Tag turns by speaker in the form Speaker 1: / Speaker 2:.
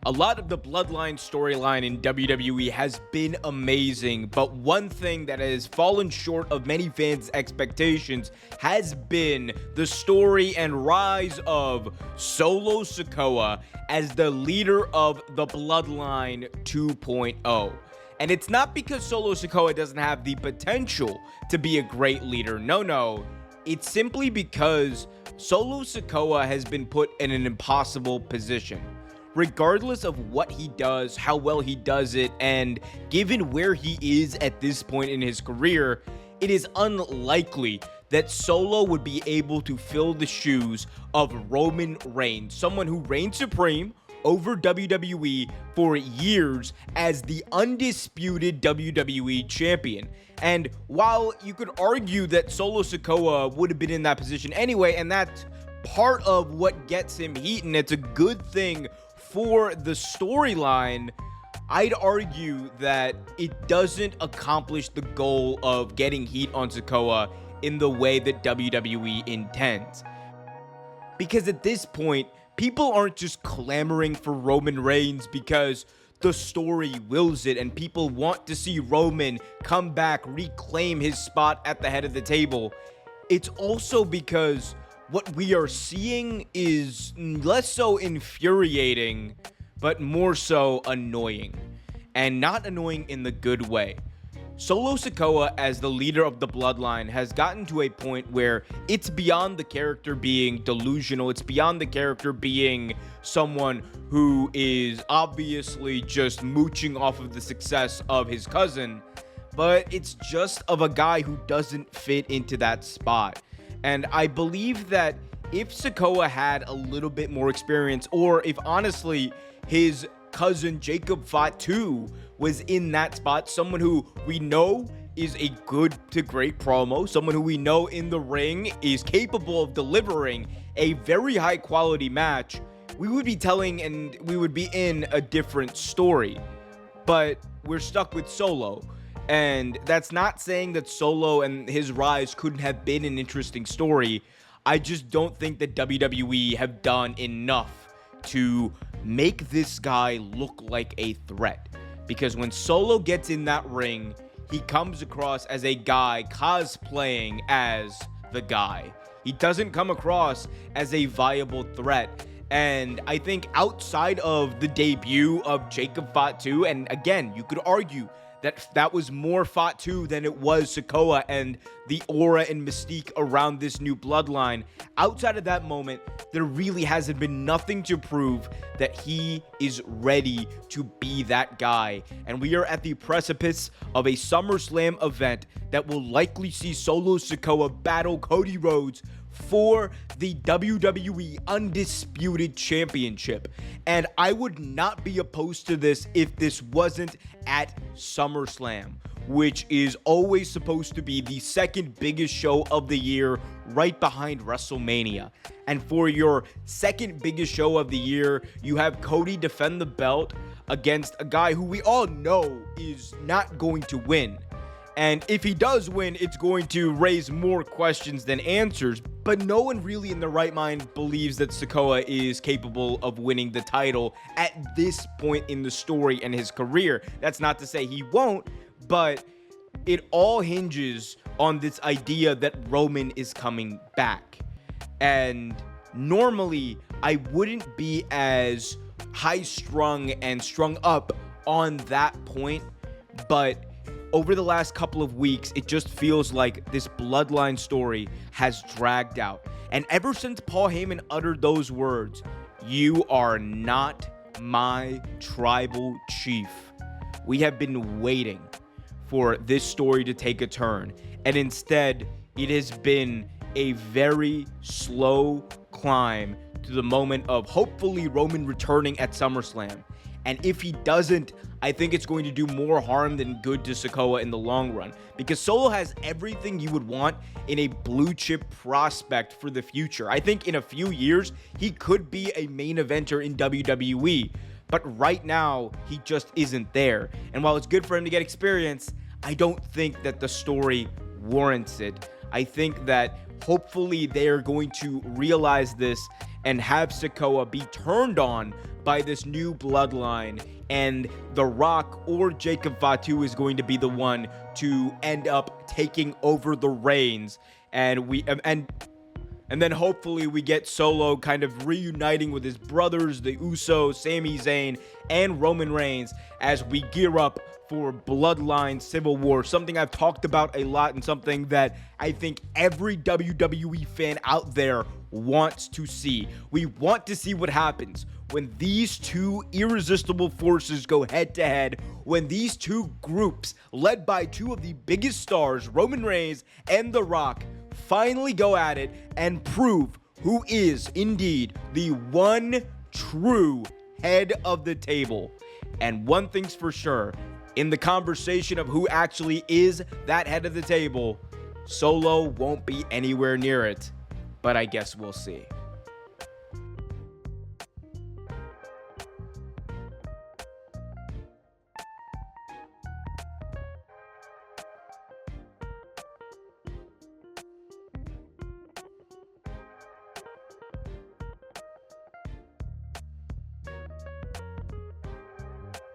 Speaker 1: A lot of the Bloodline storyline in WWE has been amazing, but one thing that has fallen short of many fans' expectations has been the story and rise of Solo Sikoa as the leader of the Bloodline 2.0. And it's not because Solo Sikoa doesn't have the potential to be a great leader. No. It's simply because Solo Sikoa has been put in an impossible position. Regardless of what he does, how well he does it, and given where he is at this point in his career, it is unlikely that Solo would be able to fill the shoes of Roman Reigns, someone who reigned supreme over WWE for years as the undisputed WWE champion. And while you could argue that Solo Sikoa would have been in that position anyway, and that's part of what gets him heat, and it's a good thing for the storyline, I'd argue that it doesn't accomplish the goal of getting heat on Sikoa in the way that WWE intends. Because at this point, people aren't just clamoring for Roman Reigns because the story wills it and people want to see Roman come back, reclaim his spot at the head of the table. It's also because what we are seeing is less so infuriating, but more so annoying. And not annoying in the good way. Solo Sikoa, as the leader of the Bloodline, has gotten to a point where it's beyond the character being delusional. It's beyond the character being someone who is obviously just mooching off of the success of his cousin. But it's just of a guy who doesn't fit into that spot. And I believe that if Sikoa had a little bit more experience, or if honestly his cousin Jacob Fatu was in that spot, someone who we know is a good to great promo, someone who we know in the ring is capable of delivering a very high quality match, we would be telling and we would be in a different story. But we're stuck with Solo. And that's not saying that Solo and his rise couldn't have been an interesting story. I just don't think that WWE have done enough to make this guy look like a threat. Because when Solo gets in that ring, he comes across as a guy cosplaying as the guy. He doesn't come across as a viable threat. And I think outside of the debut of Jacob Fatu, and again, you could argue that was more Fatu than it was Sikoa and the aura and mystique around this new bloodline. Outside of that moment, there really hasn't been nothing to prove that he is ready to be that guy. And we are at the precipice of a SummerSlam event that will likely see Solo Sikoa battle Cody Rhodes for the WWE Undisputed Championship. And I would not be opposed to this if this wasn't at SummerSlam, which is always supposed to be the second biggest show of the year, right behind WrestleMania. And for your second biggest show of the year, you have Cody defend the belt against a guy who we all know is not going to win. And if he does win, it's going to raise more questions than answers. But no one really in their right mind believes that Sikoa is capable of winning the title at this point in the story and his career. That's not to say he won't, but it all hinges on this idea that Roman is coming back. And normally, I wouldn't be as high-strung and strung up on that point, but over the last couple of weeks, it just feels like this bloodline story has dragged out. And ever since Paul Heyman uttered those words, "You are not my tribal chief," we have been waiting for this story to take a turn. And instead, it has been a very slow climb to the moment of hopefully Roman returning at SummerSlam. And if he doesn't, I think it's going to do more harm than good to Sikoa in the long run. Because Solo has everything you would want in a blue chip prospect for the future. I think in a few years, he could be a main eventer in WWE. But right now, he just isn't there. And while it's good for him to get experience, I don't think that the story warrants it. I think that hopefully they are going to realize this and have Sikoa be turned on by this new bloodline, and The Rock or Jacob Fatu is going to be the one to end up taking over the reins, and then hopefully we get Solo kind of reuniting with his brothers, the Usos, Sami Zayn, and Roman Reigns as we gear up for Bloodline Civil War, something I've talked about a lot and something that I think every WWE fan out there wants to see. We want to see what happens when these two irresistible forces go head to head, when these two groups, led by two of the biggest stars, Roman Reigns and The Rock, finally go at it and prove who is indeed the one true head of the table. And one thing's for sure, in the conversation of who actually is that head of the table, Solo won't be anywhere near it, but I guess we'll see.